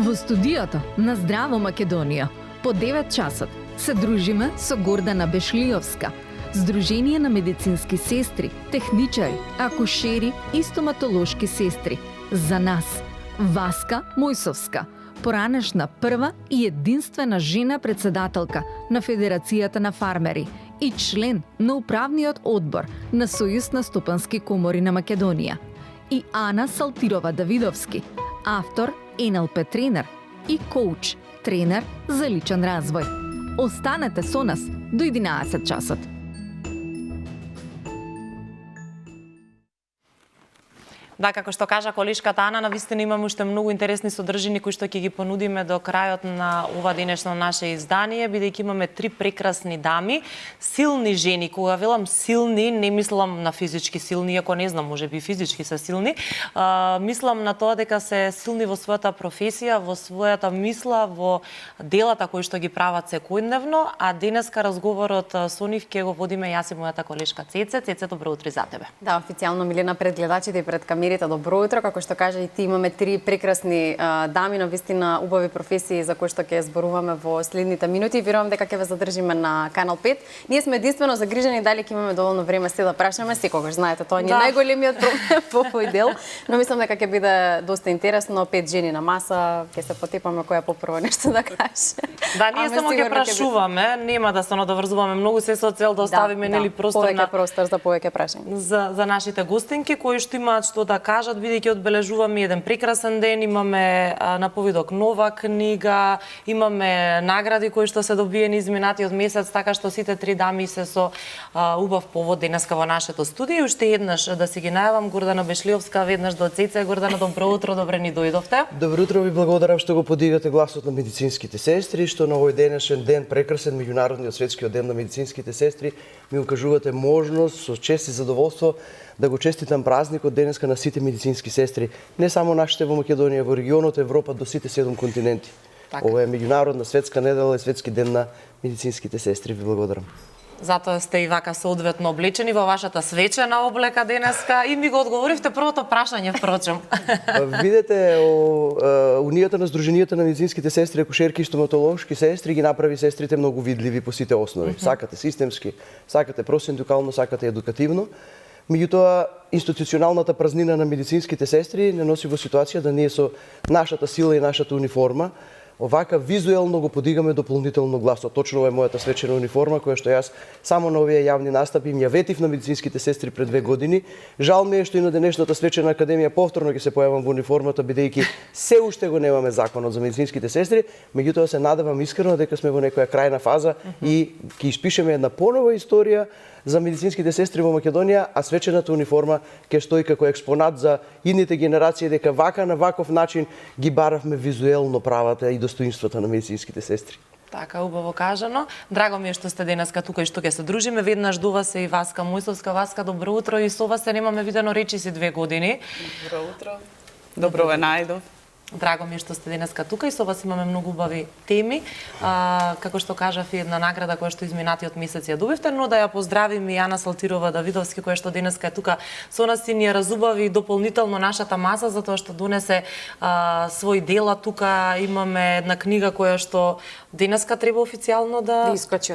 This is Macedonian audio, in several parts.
Во студиото на Здраво Македонија по 9 часот се дружиме со Гордана Бешлиовска, Сдружение на медицински сестри, техничари, акушери и стоматолошки сестри. За нас, Васка Мојсовска, поранешна прва и единствена жена председателка на Федерацијата на фармери и член на управниот одбор на Сојуз на стопански комори на Македонија. И Ана Салтирова Давидовски, автор, НЛП тренер и коуч, тренер за личен развој. Останете со нас до 11 часот. Да, како што кажа колешката Ана, навистина имаме уште многу интересни содржини кои што ќе ги понудиме до крајот на ова денешно наше издание, бидејќи имаме 3 прекрасни дами, силни жени. Кога велам силни, не мислам на физички силни, иако не знам, можеби физички се силни. Мислам на тоа дека се силни во својата професија, во својата мисла, во делата кои што ги прават секојдневно, а денеска разговорот со нив ќе го водиме јас и мојата колешка Цеце. Цеце, добро утро за тебе. Да, официјално Милена пред гледачите и пред камерите, добро утро. Како што кажа и ти, имаме 3 прекрасни дами на вистина убави професии за кои што ќе зборуваме во следните минути. Верувам дека ќе ве задржиме на Канал 5. Ние сме единствено загрижени дали ќе имаме доволно време се да прашаме, секогаш знаете, тоа е најголемиот проблем во овој дел, но мислам дека ќе биде доста интересно. 5 жени на маса, ќе се потепаме која попрво нешто да каже. Да, ние само ќе прашуваме, нема да се надоврзуваме многу, се со цел да оставиме нели простор на простор за повеќе прашања. За нашите гостинки кои што имаат што да кажат, бидејќи одбележуваме еден прекрасен ден, имаме на повидок нова книга, имаме награди кои што се добиени изминатиот месец, така што сите 3 дами се со убав повод денеска во нашето студио. Уште еднаш да си ги најавам, Гордана Бешлиовска, веднаш до Цеце. Гордана, добро утро, добре ни дојдовте. Добро утро, ви благодарам што го подигате гласот на медицинските сестри, што на овој денешен ден, прекрасен меѓународниот светскиот ден на медицинските сестри, ми укажувате можност со чест и задоволство да го честитам празникот денеска на сите медицински сестри, не само нашите во Македонија, во регионот, Европа, до сите 7 континенти. Така. Ова е меѓународна светска недела и светски ден на медицинските сестри. Ви благодарам. Затоа сте и вака соодветно облечени во вашата свечена облека денеска и ми го одговоривте првото прашање, впрочем. Видете, Унијата на Сдруженијата на медицинските сестри, акушерки и стоматолошки сестри ги направи сестрите многу видливи по сите основи. Сакате системски, сакате просиндикално, сакате едукативно. Меѓутоа, институционалната празнина на медицинските сестри не носи во ситуација да ние со нашата сила и нашата униформа овака визуелно го подигаме дополнително гласот. Точно ова е мојата свечена униформа, која што јас само на овие јавни настапи им ја ветив на медицинските сестри пред 2 години. Жал ми е што и на денешната свечена академија повторно ќе се појавам во униформата, бидејќи се уште го немаме законот за медицинските сестри, меѓутоа се надевам искрено дека сме во некоја крајна фаза и ќе испишеме една понова историја за медицинските сестри во Македонија, а свечената униформа ќе стои како експонат за идните генерации, дека вака на ваков начин ги баравме визуелно правата и достоинствата на медицинските сестри. Така, убаво кажано. Драго ми е што сте денеска тука и што ќе се дружиме. Веднаш до вас е и Васка Мојсовска. Васка, добро утро, и со вас се немаме видено речиси 2 години. Добро утро. Добро ве најдов. Драго ми е што сте денеска тука и со вас имаме многу убави теми. Како што кажав, и една награда која што изминатиот месец ја добивте, но да ја поздравим и Ана Салтирова Давидовски, која што денеска е тука со нас и ни ја разубави дополнително нашата маса, затоа што донесе свој дела. Тука имаме една книга која што денеска треба официјално да искочи.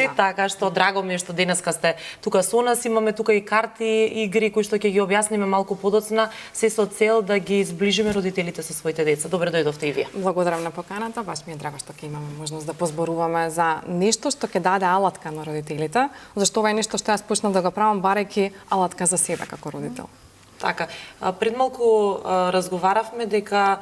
Да. Така што драго ми е што денеска сте тука со нас. Имаме тука и карти, игри кои што ќе ги објасниме малку подоцна, се со цел да ги изближиме родителите со своите деца. Добре дојдовте и вие. Благодарам на поканата, баш ми е драго што ќе имаме можност да позборуваме за нешто што ќе даде алатка на родителите, зашто ова е нешто што јас почнав да го правам барајќи алатка за себе како родител. Така, пред малку разговаравме дека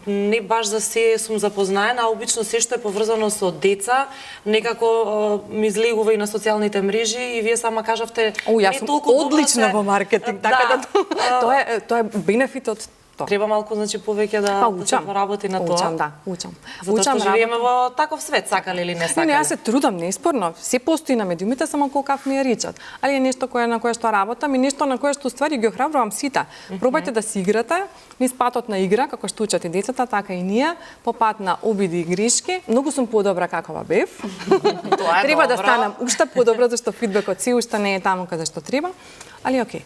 не баш за се сум запознаена, а обично се што е поврзано со деца, некако ми излегува и на социјалните мрежи и вие сама кажавте јас сум одлична во маркетинг, така да тоа е бенефитот. Треба малку, значи, повеќе да се поработи на тоа. Учам. Затоа што живееме во таков свет, сакале или не сакале. Не, јас се трудам, неспорно. Се постои на медиумите, само колкав ми ја речат. Али е нешто на кое што работам и нешто на кое што ствари ги охрабрувам сите. Пробајте да си играте, низ патот на игра, како што учат и децата, така и ние, по пат на обиди и грешки. Многу сум подобра какова бев. Тоа е треба добро. Да станам уште подобра, зашто фидбекот си уште не е таму каде што треба. али окей.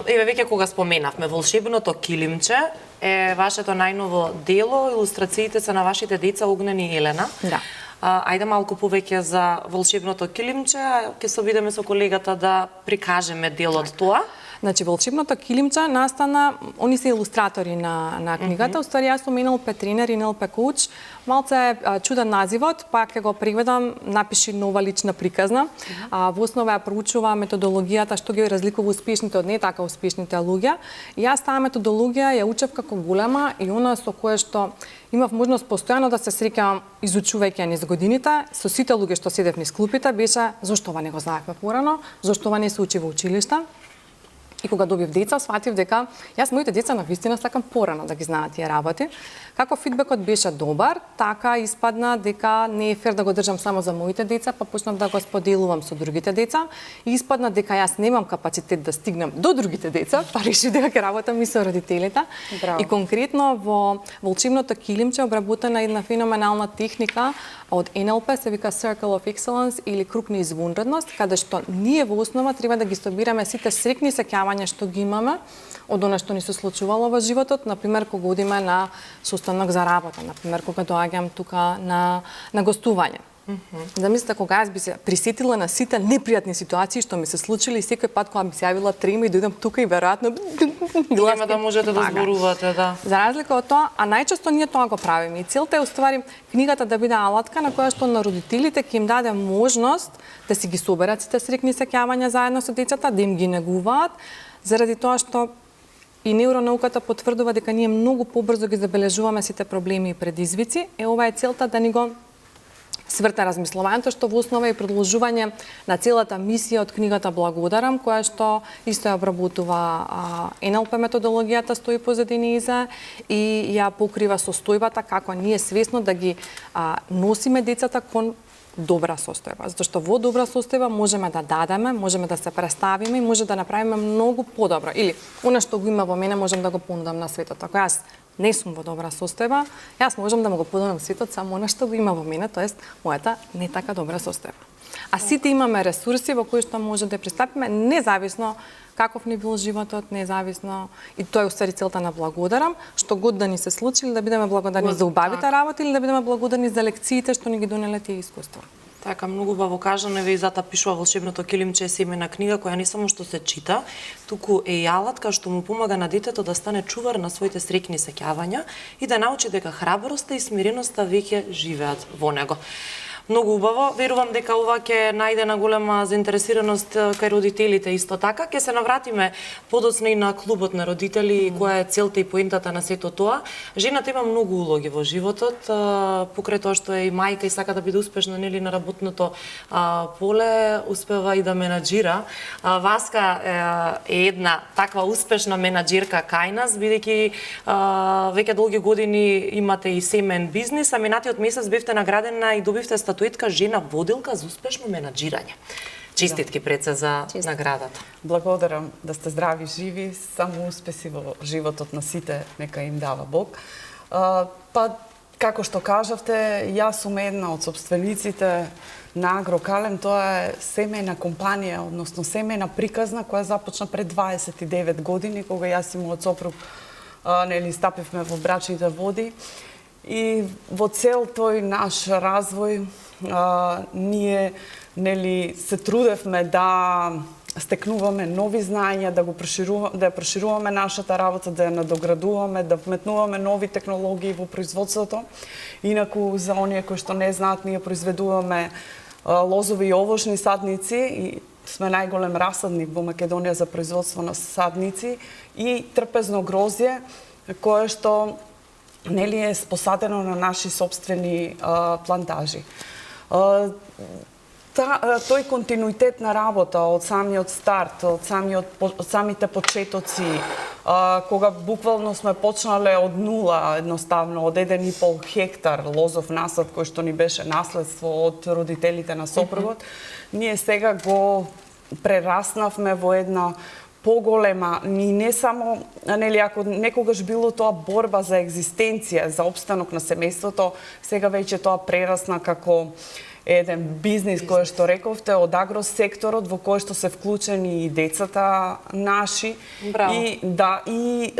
Еве веќе кога споменавме волшебното килимче е вашето најново дело, илустрациите се на вашите деца Огнен и Елена. Да. Ајде малку повеќе за волшебното килимче, ќе се обидеме со колегата да прикажеме дел од тоа. Значи, волшебното килимче настана, они се илустратори на книгата, уствари јас сум НЛП тренер и НЛП коуч. Малце е чуден називот, па ќе го преведам, напиши нова лична приказна. Во основа ја проучува методологијата што ги разликува успешните од не така успешните луѓе. И јас таа методологија ја учев како голема и она со кое што имав можност постојано да се среќавам изучувајќи ја низ годините, со сите луѓе што седев низ клупите, беше зошто ова не го знаевме порано, зошто ова не се учи во училиште. И кога добив деца, сватив дека јас моите деца навистина сакам порано да ги знаат тие работи. Како фидбекот беше добар, така испадна дека не е фер да го држам само за моите деца, па почнав да го споделувам со другите деца. И испадна дека јас немам капацитет да стигнам до другите деца, па решив дека ќе работам и со родителите. Браво. И конкретно во волшебното килимче обработена една феноменална техника од НЛП, се вика Circle of Excellence или круг на извонредност, каде што ние во основа треба да ги собираме сите срекни сеќавања што ги имаме од она што ни се случувало во животот, например кога одиме на состанок за работа, например кога доаѓам тука на гостување. Замислете кога јас би се присетила на сите непријатни ситуации што ми се случили и секој пат кога би се јавила трема и дојдам тука и веројатно Нема да можете да зборувате, да. За разлика од тоа, а најчесто ние тоа го правиме. И целта е уствари книгата да биде алатка на која што на родителите ќе им даде можност да си ги соберат сите срекни сеќавања заедно со децата, да им ги негуваат, заради тоа што и невронауката потврдува дека ние многу побрзо ги забележуваме сите проблеми и предизвици. Ова е целта да ни го сврта размислувањето, што во основа е продолжување на целата мисија од книгата Благодарам, која што исто ја обработува НЛП методологијата, стои позадини иза и ја покрива состојбата како ние свесно да ги носиме децата кон добра состојба, затоа што во добра состојба можеме да дадеме, можеме да се представиме и може да направиме многу подобро. Или она што го има во мене можам да го понудам на светот. Ако јас не сум во добра состојба, јас можам да му го понудам светот само она што го има во мене, тоест мојата не така добра состојба. А сите имаме ресурси во кои што може да пристапиме независно каков ни бил животот, независно и тоа е устари целта на Благодарам, што год да ни се случи или да бидеме благодарни за убавите работи или да бидеме благодарни за лекциите што ни ги донеле тие искуства. Така, многу убаво кажано, еве и зата пишува волшебното килимче семена книга која не само што се чита, туку е и алатка што му помага на детето да стане чувар на своите срекни сеќавања и да научи дека храброста и смиреноста веќе живеат во него. Многу убаво, верувам дека ова ќе најде на голема заинтересираност кај родителите исто така. Ќе се навратиме подоцна и на клубот на родители, која е целта и поентата на сето тоа. Жената има многу улоги во животот, покрај тоа што е и мајка и сака да биде успешна нели на работното поле, успева и да менаџира. Васка е една таква успешна менаџерка кај нас, бидејќи веќе долги години имате и семен бизнис, а минатиот месец бевте наградена и добивте статуетка жена водилка за успешно менаџирање. Честитки пред се за наградата. Благодарам да сте здрави, живи, само успеси во животот на сите, нека им дава Бог. Па, како што кажавте, јас сум една од собствениците на Агрокалем, тоа е семејна компанија, односно семејна приказна која започна пред 29 години, кога јас и мојот сопруг нели стапивме во брачните води. И во цел тој наш развој ние нели се трудевме да стекнуваме нови знаења, да ја прошируваме нашата работа, да ја надоградуваме, да вметнуваме нови технологии во производството. Инаку за оние кои што не знаат, ние произведуваме лозови и овошни садници и сме најголем расадник во Македонија за производство на садници и трпезно грозје кое што нели е посадено на наши собствени плантажи. Тој континуитет на работа од самиот старт, од самите почетоци, кога буквално сме почнале од нула, едноставно, од 1,5 хектар лозов насад кој што ни беше наследство од родителите на сопругот, ние сега го прераснавме во една поголема, ни не само, нели, ако некогаш било тоа борба за екзистенција, за опстанок на семејството, сега веќе тоа прерасна како еден бизнис кој што рековте од агросекторот во кој што се вклучени и децата наши. Браво. И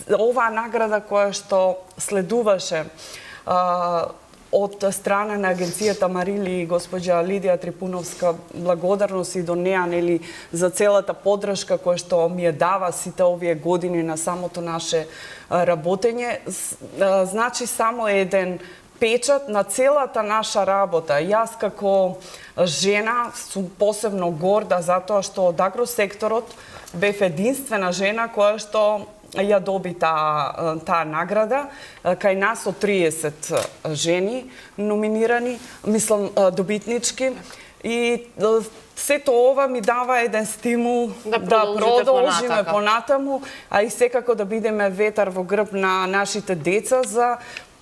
оваа награда која што следуваше од страна на агенцијата Марили и госпоѓа Лидија Трипуновска, благодарност и до неа, нели, за целата поддршка која што ми ја дава сите овие години на самото наше работење. Значи само еден печат на целата наша работа. Јас како жена сум посебно горда затоа што од агросекторот бев единствена жена која што ја доби таа награда. Кај нас од 30 жени номинирани, мислам добитнички. И сето ова ми дава еден стимул да продолжиме понатаму, а и секако да бидеме ветар во грб на нашите деца за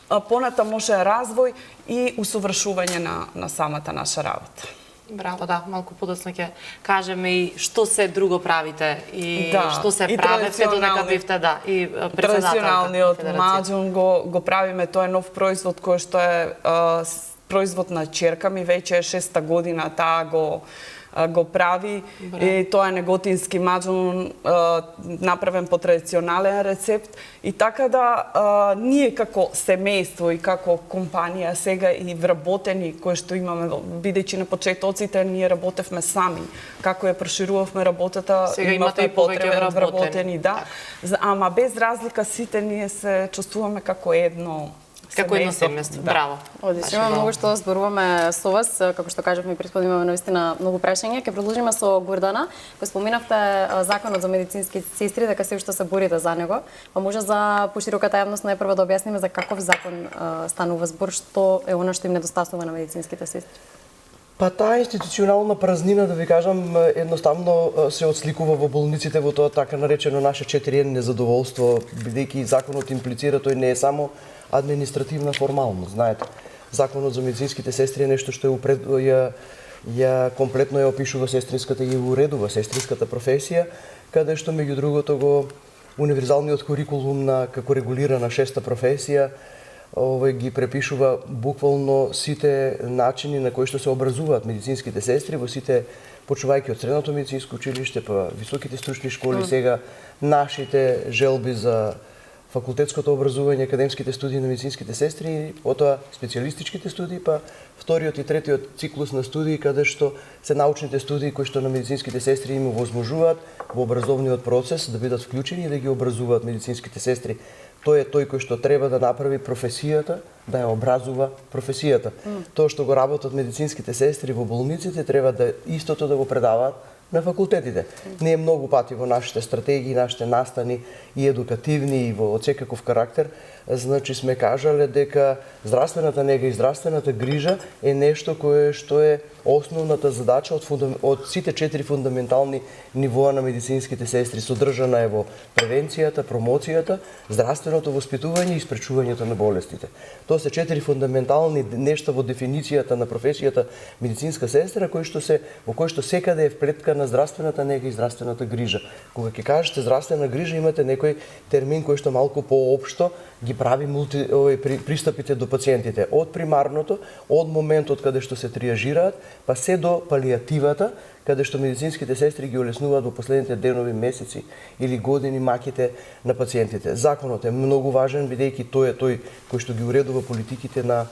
понатамошен развој и усовршување на самата наша работа. Браво, да, малку подоцна ќе кажеме и што се друго правите и што се и правевте додека бевте, и традиционалниот маџун го правиме, тоа е нов производ кој што е производ на ќерка ми, веќе е 6-та година таа го прави. И тоа е неготински маџун направен по традиционален рецепт. И така да ние како семејство и како компанија сега и вработени кои што имаме, бидејќи на почетоците ние работевме сами, како ја проширувавме работата, сега имате и повеќе вработени, да. Ама без разлика сите ние се чувствуваме како едно семејство. Браво. Одлично, многу што зборуваме со вас, како што кажавме претходно, имаме навистина многу прашања. Ќе продолжиме со Гордана. Го споменавте законот за медицински сестри, дека се уште се борите за него. Па може за пошироката јавност најпрво да објасниме за каков закон станува збор, што е она што им недостасува на медицинските сестри? Па таа институционална празнина, да ви кажам, едноставно се отсликува во болниците во тоа така наречено наше 4N незадоволство, бидејќи законот имплицира, тој не е само административна формалност, знаете. Законот за медицинските сестри е нешто што ја комплетно ја опишува сестринската и уредува сестринската професија, каде што меѓу другото го универзалниот курикулум на како регулирана 6-та професија ги препишува буквално сите начини на кои што се образуваат медицинските сестри во сите, почувајќи од средното медицинско училиште, па високите стручни школи, сега нашите желби за факултетското образување, академските студии на медицинските сестри, потоа специјалистичките студии, па вториот и третиот циклус на студии, каде што се научните студии кои што на медицинските сестри им овозможуваат во образовниот процес да бидат вклучени и да ги образуваат медицинските сестри. Тој е тој кој што треба да направи професијата, да ја образува професијата. Тоа што го работат медицинските сестри во болниците, треба да истото да го предаваат на факултетите. Не е многу пати во нашите стратегии, нашите настани и едукативни и во секаков карактер, значи сме кажале дека здравствената нега и здравствената грижа е нешто кое што е основната задача од сите 4 фундаментални нивоа на медицинските сестри. Содржана е во превенцијата, промоцијата, здравственото воспитување и спречувањето на болестите. Тоа се 4 фундаментални нешта во дефиницијата на професијата медицинска сестра, во кој што секаде е вплеткана здравствената нега и здравствената грижа. Кога ќе кажете здравствена грижа, имате некој термин кој што малку поопшто ги прави пристапите до пациентите. Од примарното, од моментот каде што се триажираат, па се до палијативата, каде што медицинските сестри ги олеснуваат во последните денови, месеци или години маките на пациентите. Законот е многу важен, бидејќи тој е тој кој што ги уредува политиките на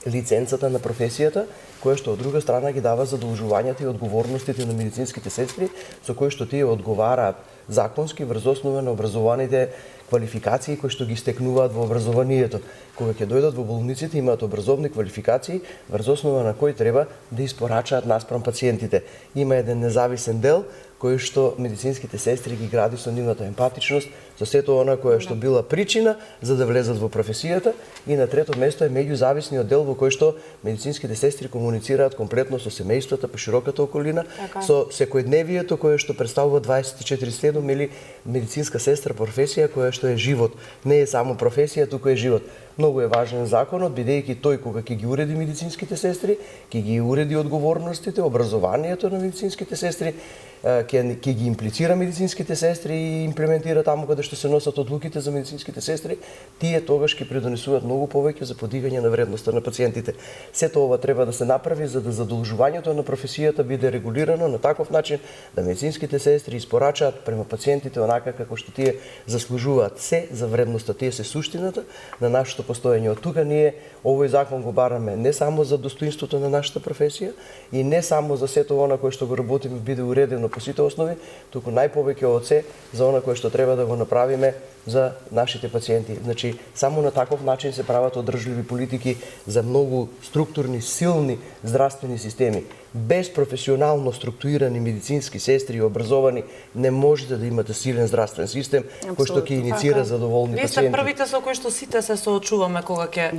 лиценцата на професијата, која што од друга страна ги дава задолжувањата и одговорностите на медицинските сестри, со кои што тие одговараат законски врз основа на образованите квалификации кои што ги стекнуваат во образованието. Кога ќе дојдат во болниците, имаат образовни квалификации врз основа на кои треба да испорачаат наспрам пациентите. Има еден независен дел кој што медицинските сестри ги гради со нивната емпатичност, со сето она кое што била причина за да влезат во професијата, и на трето место е меѓузависниот дел во кој што медицинските сестри комуницираат комплетно со семејствата, по широката околина, со секојдневието кое што представува 24/7 или медицинска сестра професија која што е живот. Не е само професија, туку е живот. Многу е важен законот, бидејќи тој кога ќе ги уреди медицинските сестри, ќе ги уреди одговорностите, образованието на медицинските сестри, ќе ги имплицира медицинските сестри и имплементира таму каде што се носат одлуките за медицинските сестри, тие тогаш ќе придонесуваат многу повеќе за подигање на вредноста на пациентите. Сето ова треба да се направи за да задолжувањето на професијата биде регулирано на таков начин да медицинските сестри испорачаат према пациентите онака како што тие заслужуваат. Се за вредноста, тие се суштината на нашето постоење. Од тука ние овој закон го бараме не само за достоинството на нашата професија и не само за сето она кое што го работиме биде уредено по сите основи, туку најповеќе од се за она кое што треба да го направиме за нашите пациенти. Значи, само на таков начин се прават одржливи политики за многу структурни, силни здравствени системи. Без професионално структурирани медицински сестри и образовани не можете да имате силен здравствен систем кој што ќе иницира задоволни Вие сте пациенти. првите со кои што сите се соочуваме кога ќе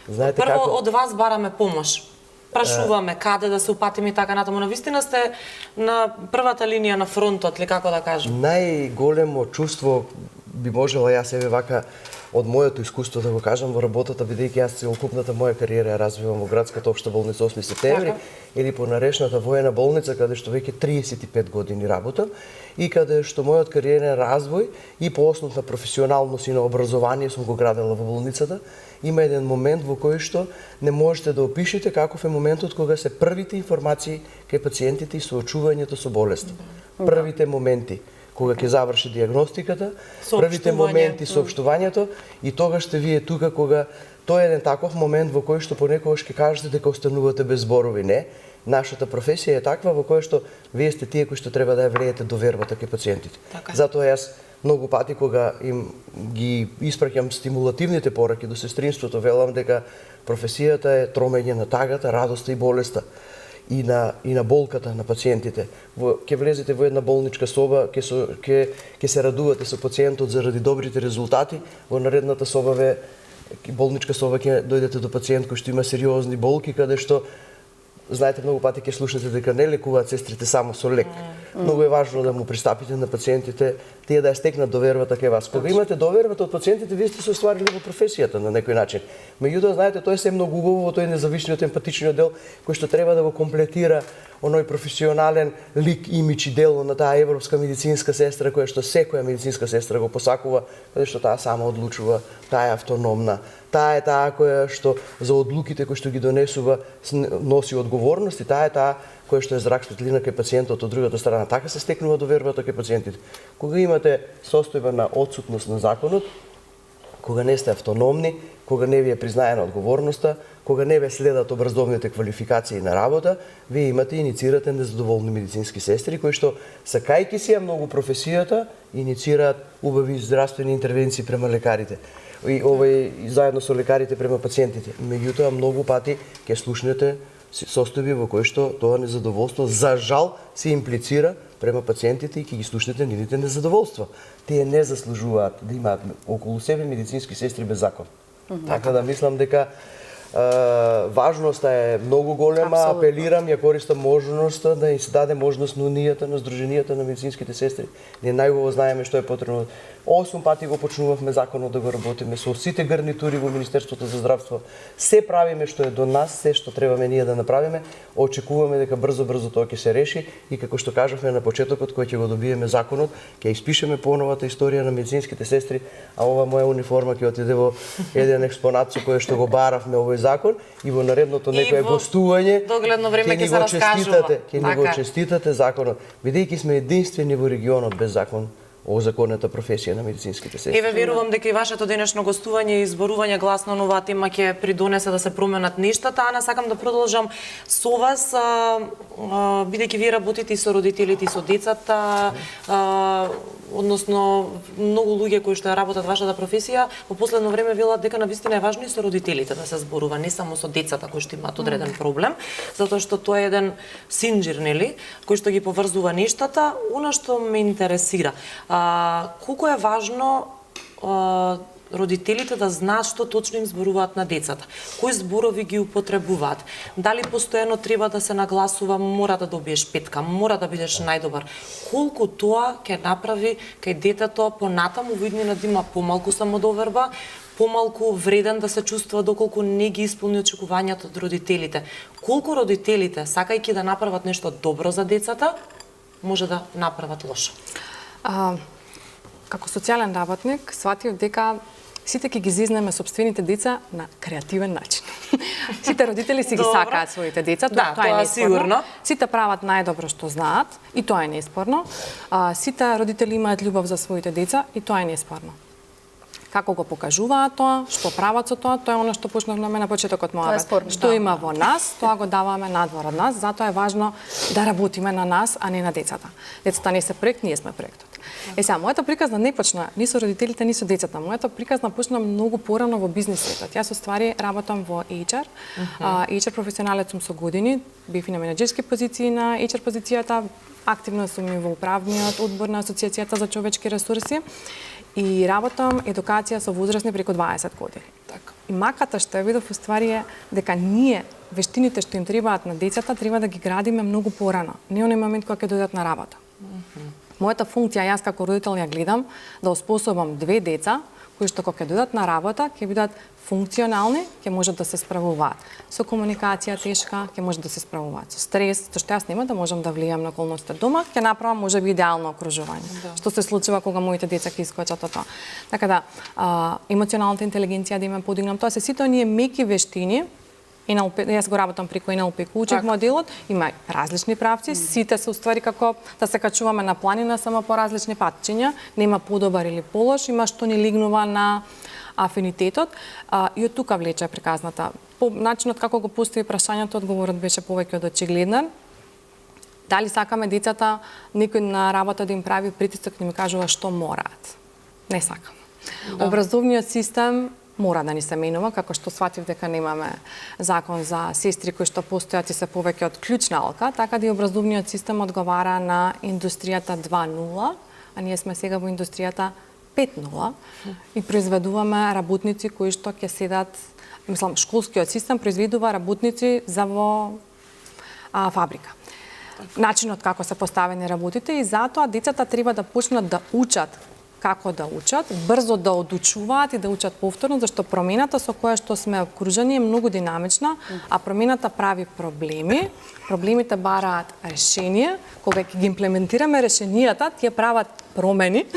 Знаете прво како? од вас бараме помош. Прашуваме каде да се упатиме и така натаму. Навистина сте на првата линија на фронтот, или како да кажем. Најголемо чувство би можела јас себе вака од моето искуство да го кажам во работата, бидејќи јас целокупната моја кариера ја развивам во градската општа болница 8 септември или по нарешната воена болница каде што веќе 35 години работам и каде што мојот кариерен развој и по основ на професионалност и на образование сум го градела во болницата. Има еден момент во кој што не можете да опишете каков е моментот кога се првите информации кај пациентите и соочувањето со болест. Првите моменти кога ќе заврши диагностиката, првите моменти соопштувањето и тогаш сте вие тука кога тоа е еден таков момент во кој што понекогаш ќе кажете дека останувате без зборови. Не, нашата професија е таква во која што вие сте тие кои што треба да ја влијаете довербата кај пациентите. Затоа јас многу пати кога им ги испраќам стимулативните пораки до сестринството, велам дека професијата е тромење на тагата, радоста и болеста и на болката на пациентите. Ќе влезете во една болничка соба, ќе се радувате со пациентот заради добрите резултати, во наредната соба болничка соба ќе дојдете до пациент кој што има сериозни болки, каде што знаете, многу пати ќе слушнете дека не лекуваат сестрите само со лек. Многу е важно да му пристапите на пациентите, тие да ја стекнат довербата кај вас. Кога имате довербата од пациентите, вие сте се остварили во професијата на некој начин. Меѓутоа, знаете, тоа е се многу убаво, тој независниот емпатичниот дел кој што треба да го комплетира оној професионален лик, имидж и дело на таа европска медицинска сестра која што секоја медицинска сестра го посакува, каде што таа сама одлучува, таа е автономна, таа е таа која што за одлуките кои што ги донесува носи одговорност и таа е таа која што е зрак светлина кај пациентот од другата страна. Така се стекнува довербата кај пациентите. Кога имате состојба на отсутност на законот, кога не сте автономни, кога не ви е признаена одговорноста, кога не ве следат образовните квалификации на работа, вие имате и иницирате незадоволни медицински сестри кои што сакајќи си ја многу професијата, иницираат убави здравствени интервенции према лекарите. И заедно со лекарите према пациентите. Меѓутоа многу пати ќе слушнете состојби во кои што тоа незадоволство за жал се имплицира према пациентите и ќе ги слушнете нивните незадоволства. Тие не заслужуваат да имаат околу себе медицински сестри без закон. Така да мислам дека важноста е многу голема. Апелирам, ја користам можноста да им се даде можност на унијата, на здруженијата на медицинските сестри. Ние најубаво знаеме што е потребно. 8 пати го почнувавме законот да го работиме со сите гарнитури во Министерството за здравство. Се правиме што е до нас, се што требаме ние да направиме. Очекуваме дека брзо тоа ќе се реши и како што кажавме на почетокот кој ќе го добиеме законот, ќе испишеме поновата историја на медицинските сестри, а ова моја униформа ќе отиде во еден експонат со кој што го баравме овој закон и во наредното некое гостување догледно време ќе се раскажува. Ќе ни го честитате законот, бидејќи сме единствени во регионот без закон законната професија на медицинските сестри. Еве верувам дека и вашето денешно гостување и изборување гласно на оваа тема ќе придонесе да се променат нештата. Ана, сакам да продолжам со вас, бидејќи вие работите и со родителите и со децата, односно многу луѓе кои што ја работат вашата професија, во последно време велат дека навистина е важно и со родителите да се зборува, не само со децата кои што имаат одреден проблем, затоа што тоа е еден синџир, нели, кој што ги поврзува нештата. Она што ме интересира, колку е важно родителите да знаат што точно им зборуваат на децата, кои зборови ги употребуваат, дали постојано треба да се нагласува мора да добиеш петка, мора да бидеш најдобар, колку тоа ќе направи кај детето понатаму во иднина да има помалку самодоверба, помалку вреден да се чувствува доколку не ги исполни очекувањата од родителите. Колку родителите, сакајќи да направат нешто добро за децата, може да направат лошо? Како социјален работник, сватив дека сите ќе ги зизнеме собствените деца на креативен начин. Сите родители си ги сакаат своите деца, да, тоа е неспорно. Сигурно. Сите прават најдобро што знаат, и тоа е неспорно. Сите родители имаат љубов за своите деца, и тоа е неспорно. Како го покажуваат тоа, што прават со тоа е она што почнавме на почетокот мојот. Што има во нас, тоа го даваме надвор од нас, затоа е важно да работиме на нас, а не на децата. Децата не се проект, ние сме проектот. Сега, мојата приказна не почна ни со родителите, ни со децата. Мојата приказна почна многу порано во бизнис светот. Јас уствари работам во HR. HR професионалец сум со години, бев и на менаџерски позиции на HR позицијата, активно сум и во управниот одбор на Асоциацијата за човечки ресурси и работам едукација со возрастни преку 20 години. Така. И маката што ја видов уствари е дека ние вештините што им требаат на децата треба да ги градиме многу порано, не оној момент кога ќе дојдат на работа. Мојата функција, јас како родител ја гледам, да оспособам две деца кои што кога ќе дојдат на работа, ќе бидат функционални, ќе можат да се справуваат со комуникација тешка, ќе можат да се справуваат со стрес, зашто јас нема да можам да влијам на околностите дома, ќе направам можеби идеално окружување. Да. Што се случува кога моите деца ќе искочат од тоа. Така да, емоционалната интелигенција да има подигнам, тоа се сите оние меки вештини. NLP, јас го работам преку NLP коучинг моделот, има различни правци, сите се уствари како да се качуваме на планина, само по различни патчиња, нема подобар или полош, има што ни лигнува на афинитетот, и од тука влече приказната. По начинот како го постави прашањето, одговорот беше повеќе од очигледен. Дали сакаме децата некој на работа да им прави притисок, да ми кажува што мораат? Не сакам. Да. Образовниот систем мора да ни се менува, како што сватив дека немаме закон за сестри кои што постојат и се повеќе од клучналка, така да и образовниот систем одговара на индустријата 2.0, а ние сме сега во индустријата 5.0 и произведуваме работници кои што ќе седат, мислам, школскиот систем произведува работници за во фабрика. Начинот како се поставени работите и затоа децата треба да почнат да учат како да учат, брзо да одучуваат и да учат повторно, зашто промената со која што сме окружени е многу динамична, а промената прави проблеми, проблемите бараат решение, кога ќе ги имплементираме решенијата, тие прават промени,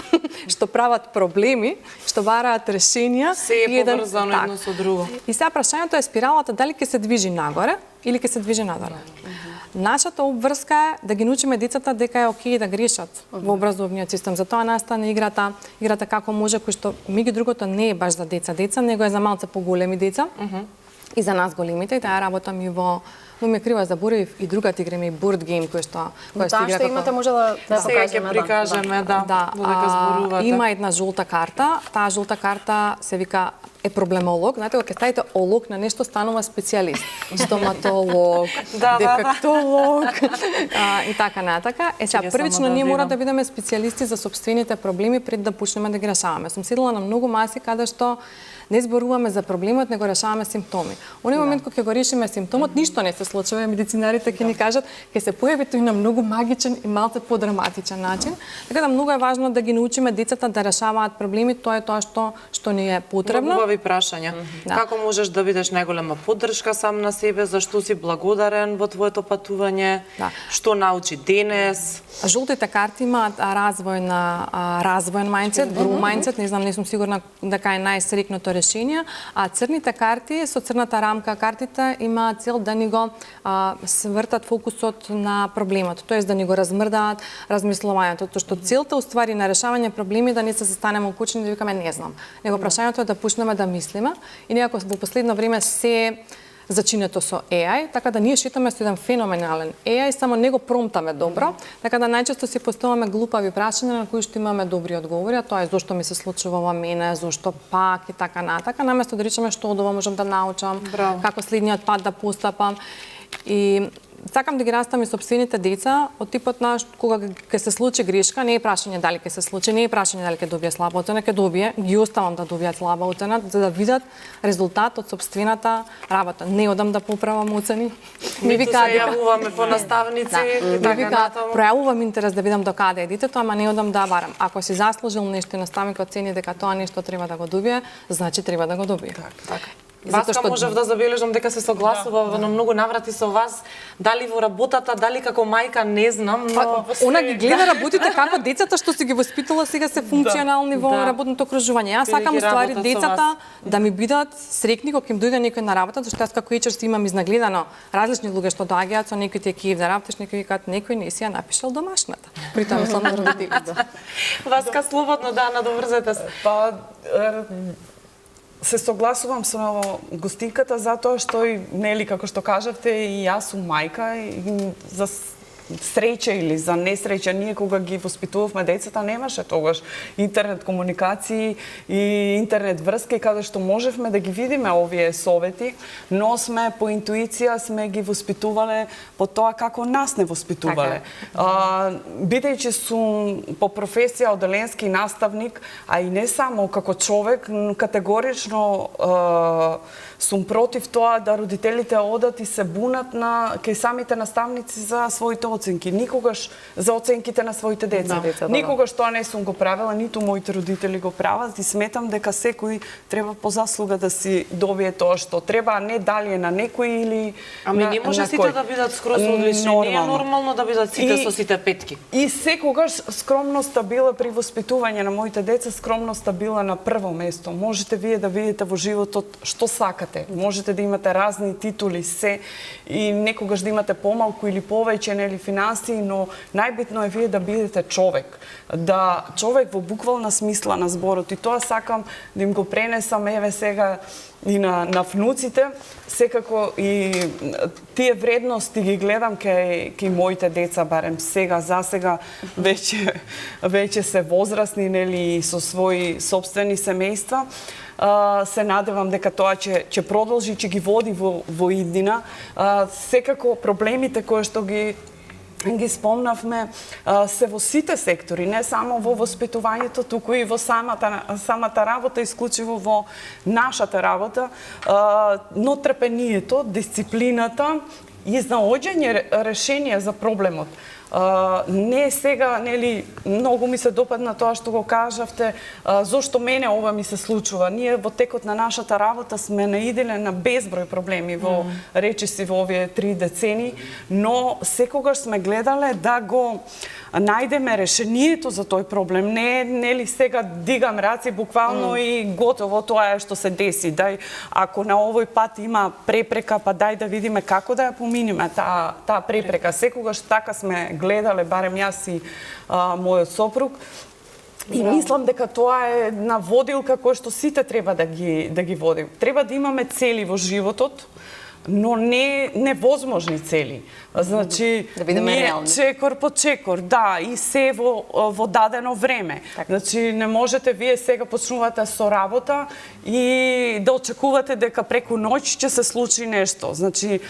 што прават проблеми, што бараат решенија. Се е поврзано едно со друго. И сега прашањето е спиралата дали ќе се движи нагоре или ќе се движи надоле. Нашата обврска е да ги научиме децата дека е окей да грешат во образовниот систем. Затоа настана играта како може, кој што меѓу другото не е баш за деца, него е за малце поголеми деца. И за нас големите, и таа работам и во ме крива заборавив и другата игра ми board game кој што игра што имате може да покажеме. Сега ќе прикажеме, додека зборувате. Има една жолта карта, таа жолта карта се вика е проблемолог, знаете, кога ќе ставите олог на нешто станува специјалист, стоматолог, дефектолог и така натака. Сега првично ние мора да бидеме специјалисти за сопствените проблеми пред да почнеме да ги решаваме. Сум седела на многу маси каде што не зборуваме за проблемот, него решаваме симптоми. Оној момент кога ќе го решиме симптомот, ништо не се случува, медицинарите ќе ни кажат, ќе се појави тој на многу магичен и малце подраматичен начин. Така да многу е важно да ги научиме децата да решаваат проблеми, тоа е тоа што ни е потребно. Убави прашања. Како можеш да бидеш најголема поддршка сам на себе, зашто си благодарен во твоето патување, што научи денес? Жолтите карти имаат развоен мајндсет, гру мајндсет, не знам, не сум сигурна дека е најстрикното решение, а црните карти со црната рамка картите имаат цел да ни го свртат фокусот на проблемот, тоест да ни го размрдаат размислувањето, тоа што целта уствари на решавање проблеми да не се застанеме окучени да викаме не знам. Него прашањето е да почнеме да мислиме и некако во последно време се зачинето со AI, така да ние шетаме со еден феноменален AI, само не го промптаме добро, така да најчесто си поставаме глупави прашања на кои што имаме добри одговори, а тоа е зошто ми се случува во мене, зошто пак и така натака, наместо да речеме што од ова можам да научам, како следниот пат да постапам. И сакам да ги растам и сопствените деца од типот на кога ќе се случи грешка, не е прашање дали ќе се случи, не е прашање дали ќе добие слаба оцена, ќе добие, ги оставам да добијат слаба оцена за да видат резултат од сопствената работа. Не одам да поправам оцени. Ми се јавуваме по наставници и така натаму. Пројавувам интерес да видам до каде е детето, ама не одам да барам. Ако си заслужил нешто и наставникот цени дека тоа нешто треба да го добие, значи треба да го добие. Така. Васка можев да забележам дека се согласува на многу наврати со вас, дали во работата, дали како мајка, не знам, но она ги гледа работите како децата што си ги воспитала сега се функционални во работното окружување. Јас сакам уствари децата да ми бидат среќни кога им дојде некој на работа, зашто јас како HR си имам изнагледано различни луѓе што доаѓаат со некој ти екип да работиш, некој викаат некој не си ја напишал домашната. При тоа мислам на родителите. Васка слободно да надоврзете се. Па се согласувам со гостинката затоа што и нели како што кажавте и јас сум мајка и за среќа или за несреќа ние кога ги воспитувавме децата немаше тогаш интернет комуникации и интернет врска и каде што можевме да ги видиме овие совети, но сме по интуиција сме ги воспитувале по тоа како нас не воспитувале. Бидејќи сум по професија одделенски наставник, а и не само како човек, категорично сум против тоа да родителите одат и се бунат на кај самите наставници за своите оценки. Никогаш за оценките на своите деца. Никогаш тоа не сум го правела, ниту моите родители го прават и сметам дека секој треба по заслуга да си добие тоа што треба, а не дали е на некој или Ами не може сите да бидат скроз одлични, не е нормално да бидат сите со сите петки. И секогаш скромноста била при воспитување на моите деца, скромноста била на прво место. Можете вие да видите во животот што сакате. Можете да имате разни титули, се, и некогаш да имате помалку или повеќе, нели финансии, но најбитно е вие да бидете човек. Да човек во буквална смисла на зборот. И тоа сакам да им го пренесам еве сега и на внуците, секако и тие вредности ги гледам кај моите деца, барем сега, засега веќе се возрастни, нели, со своји собствени семејства. Се надевам дека тоа ќе продолжи, ќе ги води во иднина. Секако проблемите кои што ги спомнавме се во сите сектори, не само во воспитувањето, туку и во самата работа, исклучиво во нашата работа, но трпението, дисциплината и знаоѓање решение за проблемот. Не сега, нели, многу ми се допадна тоа што го кажавте, зошто мене ова ми се случува. Ние во текот на нашата работа сме наиделе на безброј проблеми во речиси во овие 3 децени, но секогаш сме гледале да го најдеме решението за тој проблем. Не, нели, сега дигам раци буквално и готово, тоа е што се деси. Дај, ако на овој пат има препрека, па дај да видиме како да ја поминиме таа препрека. Секогаш така сме гледале, барем јас и мојот сопруг. И мислам дека тоа е една водилка која што сите треба да ги водим. Треба да имаме цели во животот, но не невозможни цели. Значи, да бидеме реални. Чекор по чекор, да, и се во дадено време. Так. Значи, не можете вие сега почнувате со работа и да очекувате дека преку ноќ ќе се случи нешто. Значи,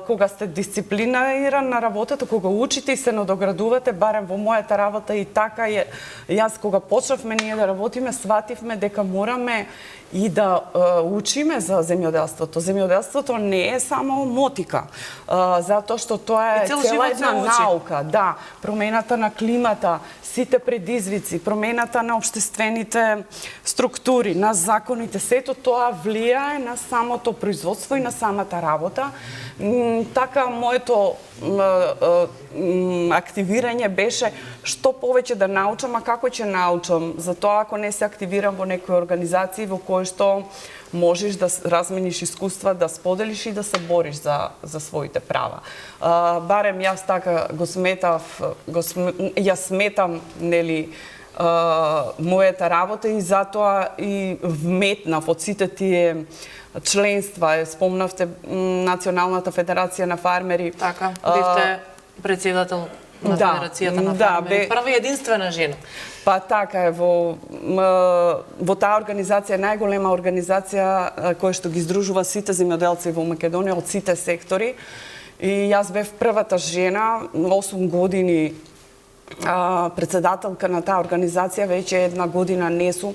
кога сте дисциплиниран на работата, кога учите и се надоградувате, барем во мојата работа и така е. Јас кога почнавме ние да работиме, свативме дека мораме и да учиме за земјоделството. Земјоделството не е само мотика, затоа што тоа е цела една наука. Да, промената на климата, сите предизвици, промената на општествените структури, на законите, сето тоа влијае на самото производство и на самата работа. Така, моето активирање беше што повеќе да научам, а како ќе научам? Затоа ако не се активирам во некои организации во кои што можеш да размениш искуства, да споделиш и да се бориш за своите права. Барем јас така го сметав, ја сметам, нели, мојата работа и затоа и вметнав од сите тие членства. Спомнавте Националната федерација на фармери. Така, бевте председател на Федерацијата на фармери. Прва и единствена жена. Па така е, во таа организација, најголема организација која што ги здружува сите земјоделци во Македонија од сите сектори. И јас бев првата жена, 8 години председателка на таа организација, веќе 1 година не сум.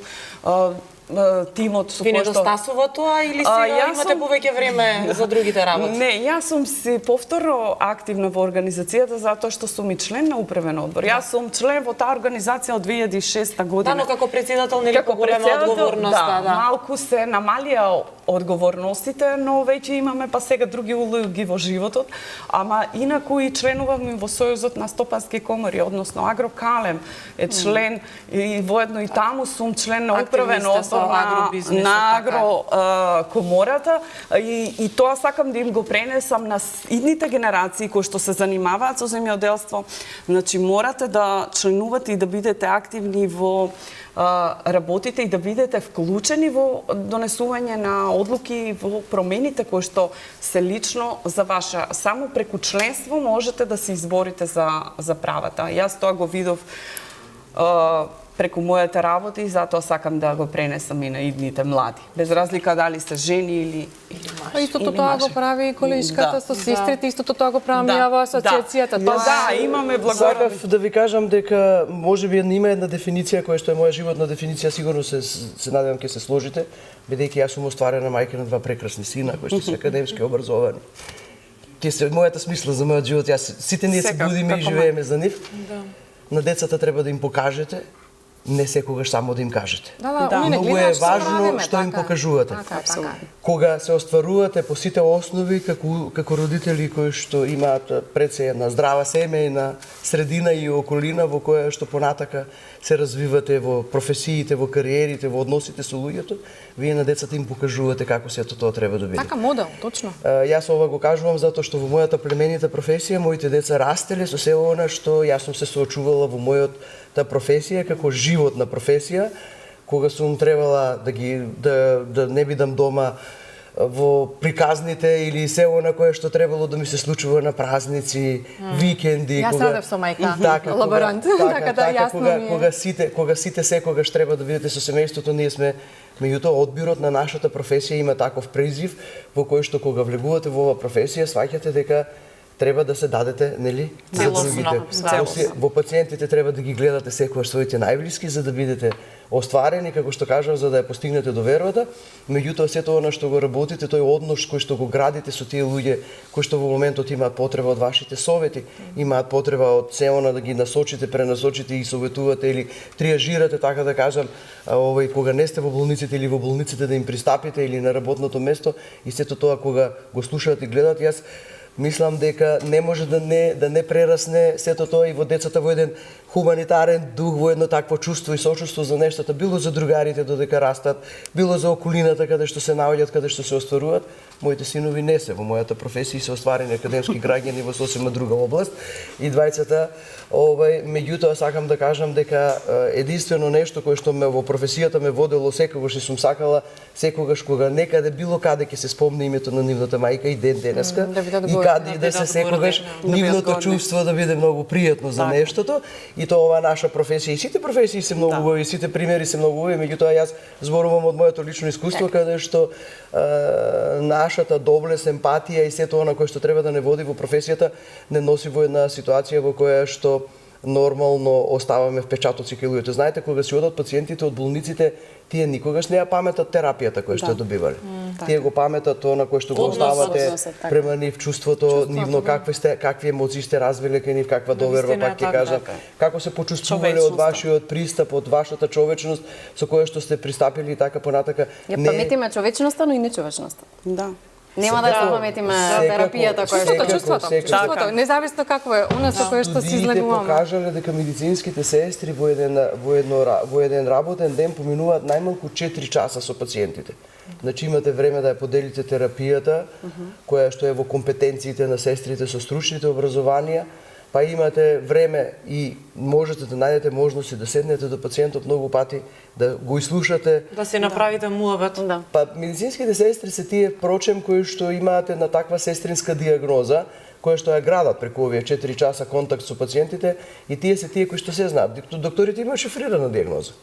Тимот со Ви кој што... недостасува тоа или сега имате повеќе време за другите работи? Не, јас сум си повторно активна во организацијата затоа што сум и член на управен одбор. Јас сум член во таа организација од 2006 година. Да, но како председател нели поголема одговорност, да. Малку се намалија одговорностите, но веќе имаме па сега други улоги во животот, ама инаку и членувам во Сојузот на стопански комори, односно Агрокалем е член и воедно и таму сум член на управен одбор на агро комората и тоа сакам да им го пренесам на идните генерации кои што се занимаваат со земјоделство. Значи морате да членувате и да бидете активни во работите и да бидете вклучени во донесување на одлуки во промените кои што се лично за ваша. Само преку членство можете да се изборите за правата. Јас тоа го видов преку мојата работа и затоа сакам да го пренесам и на идните млади. Без разлика дали се жени или мажи. Истото тоа го прави и колешката со сестрите, истото тоа го правам ја во асоциацијата. Да, имаме благодарност. Сакав да ви кажам дека можеби има една дефиниција која што е моја животна дефиниција, сигурно се надевам ќе се сложите, бидејќи јас сум остварена мајка на 2 прекрасни сина кои што се академски образовани. Ќе се мојата смисла за мојот живот, сите ние се будиме и живееме за нив. На децата треба да им покажете, не секогаш само да им кажете. Многу е важно што им покажувате. Кога се остварувате по сите основи како родители кои што имаат пред се една здрава семејна средина и околина во која што понатака се развивате во професиите, во кариерите, во односите со луѓето, вие на децата им покажувате како сето тоа треба да биде. Така модел, точно. Јас ова го кажувам затоа што во мојата племенита професија моите деца растеле со се она што јас сум се соочувала во мојата професија како животна професија, кога сум требала да не бидам дома во приказните или се она кое што требало да ми се случува на празници, викенди, Јас радев со мајка, лаборант, така да јасно ми е. Кога сите секогаш треба да бидете со семејството, ние сме меѓутоа одбирот на нашата професија има таков призив во кој што кога влегувате во оваа професија сваќате дека треба да се дадете, нели, за другите. Во пациентите треба да ги гледате секогаш своите најблиски за да бидете остварени, како што кажав, за да ја постигнете довербата. Меѓутоа сето она што го работите, тој однос кој што го градите со тие луѓе кои што во моментот имаат потреба од вашите совети, имаат потреба од се она да ги насочите, пренасочите и советувате или триажирате, така да кажам, кога не сте во болниците или во болниците да им пристапите или на работното место и сето тоа кога го слушаат и гледаат. Јас мислам дека не може да не прерасне сето тоа и во децата во еден хуманитарен дух, во едно такво чувство и сочувство за нештата, било за другарите додека растат, било за околината каде што се наоѓаат, каде што се остваруваат. Моите синови не се во мојата професија се остварени академски граѓани во сосема друга област и двајцата, меѓутоа сакам да кажам дека единствено нешто кое што ме во професијата ме водело секогаш и сум сакала секогаш кога некаде било каде ќе се спомне името на нивната мајка и денеска и каде да се секогаш нивното чувство да биде многу пријатно за нештото и тоа ова наша професија и сите професии се многу убави, сите примери се многу убави, меѓутоа јас зборувам од моето лично искуство каде што нашата доблест, емпатија и сето она кое што треба да не води во професијата не носи во една ситуација во која што нормално оставаме впечатоци кај луѓето. Знаете, кога си одат пациентите од болниците, тие никогаш не ја паметат терапијата која што ја добивале. Тие го паметат тоа на кое што го оставате према нив, чувството нивно, какви емоции сте развиле кај нив, каква доверба, пак ќе кажам, како се почувствувале од вашиот пристап, од вашата човечност со која што сте пристапили и така понатака. Ја паметиме човечноста, но и нечовечноста. Да. Нема да запаметиме терапијата која што чувството, независно какво е, она со кое што се излегуваме. Студиите покажале дека медицинските сестри во еден работен ден поминуваат најмалку 4 часа со пациентите. Значи имате време да ја поделите терапијата, која што е во компетенциите на сестрите со стручните образованија, па имате време и можете да најдете можности да седнете до пациентот многу пати, да го изслушате. Да се направите муабет. Па медицинските сестри се тие прочем кои што имаат една таква сестринска диагноза, која што ја градат преку овие 4 часа контакт со пациентите и тие се тие кои што се знаат. Докторите имаат шифрирана диагноза.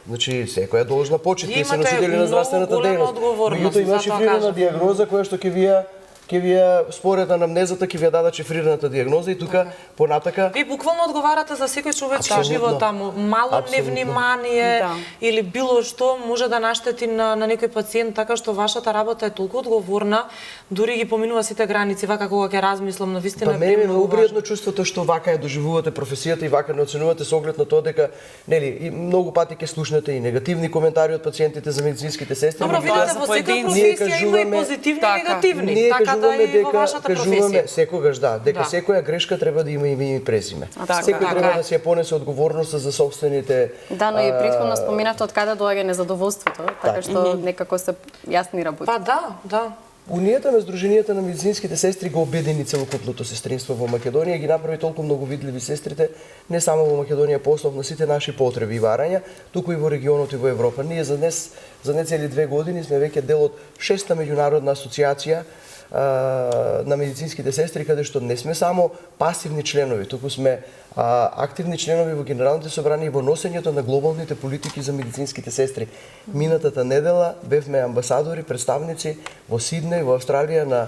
Значи секоја должна почит, тие се носители на здравствената дејност. Меѓутоа има шифрирана диагноза која што ќе вија ќе ви ја според анамнезата ќе ви ја дадат шифрираната дијагноза и тука понатака Ви буквално одговарате за секој човечки Апсолутно. живот таму. Мало Апсолутно. невнимание Да. или било што може да наштети на некој пациент, така што вашата работа е толку одговорна, дури ги поминува сите граници, вака кога ќе размислам, на вистина Па мене ми е многу пријатно чувството што вака ја доживувате професијата и вака не оценувате со оглед на тоа дека нели и многу пати ќе слушнете и негативни коментари од пациентите за медицинските сестри. Добро, меѓутоа, видите, за во секоја поединци. професија има и кажуваме- позитивни и Така. негативни. Ние Така да кажуваме и во вашата кажуваме професија. секогаш дека Да. секоја грешка треба да има име и презиме. Така, Секој така треба е. да си ја понесе одговорноста за собствените Да, но и претходно споменавте од каде доаѓа незадоволството, така што некако се јасни работи. Па да, да. Унијата на Сдруженијата на медицинските сестри го обедини целокупното сестринство во Македонија и ги направи толку многу видливи сестрите не само во Македонија по основ на сите наши потреби и барања, туку и во регионот и во Европа. Ние за не цели 2 години сме веќе дел од 6-та меѓународна асоциација на медицинските сестри, каде што не сме само пасивни членови, туку сме активни членови во Генералните собрани и во носењето на глобалните политики за медицинските сестри. Минатата недела бевме амбасадори, представници во Сиднеј, во Австралија на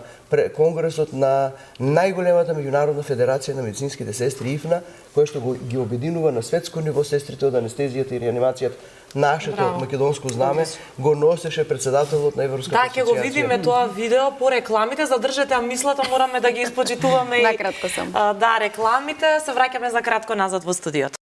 конгресот на најголемата меѓународна федерација на медицинските сестри ИФНА, која што ги обединува на светско ниво сестрите од анестезијата и реанимацијата. Нашето Браво. македонско знаме го носеше председателот на Европската Да, асоциација. ќе го видиме тоа видео по рекламите, задржете ја мислата, мораме да ги испочитуваме и Накратко само. да, рекламите, се враќаме за кратко назад во студиото.